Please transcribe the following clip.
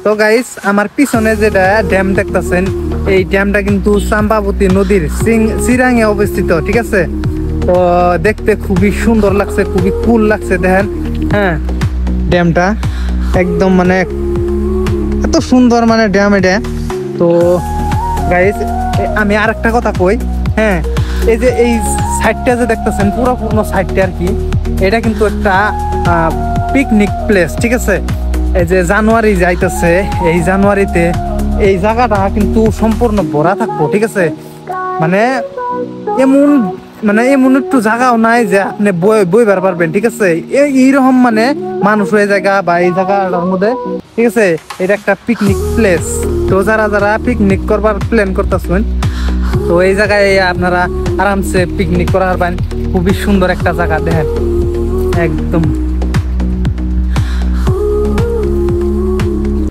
তো গাইস আমার পিছনে যেটা ড্যাম দেখতেছেন এই ড্যামটা কিন্তু চাম্পাবতী নদীর চিরাঙে অবস্থিত, ঠিক আছে। তো দেখতে খুবই সুন্দর লাগছে, খুবই কুল লাগছে, দেখেন। হ্যাঁ, ড্যামটা একদম মানে এত সুন্দর মানে ড্যাম এটা। তো গাইস আমি আর একটা কথা কই, হ্যাঁ, এই যে এই সাইডটা যে দেখতেছেন পুরো সাইডটা আর কি, এটা কিন্তু একটা পিকনিক প্লেস, ঠিক আছে। এই যে জানুয়ারি যাইতেছে, এই জানুয়ারিতে এই জায়গাটা কিন্তু সম্পূর্ণ ভরা থাকবো, ঠিক আছে। মানে এমন একটু জায়গাও নাই যে আপনি বইবার পারবেন, ঠিক আছে। এইরকম মানে মানুষ হয়ে জায়গা বা এই জায়গাটার মধ্যে, ঠিক আছে। এটা একটা পিকনিক প্লেস। তো যারা পিকনিক করবার প্ল্যান করতেছেন, তো এই জায়গায় আপনারা আরামসে পিকনিক করা পারবেন। খুবই সুন্দর একটা জায়গা, দেখেন একদম।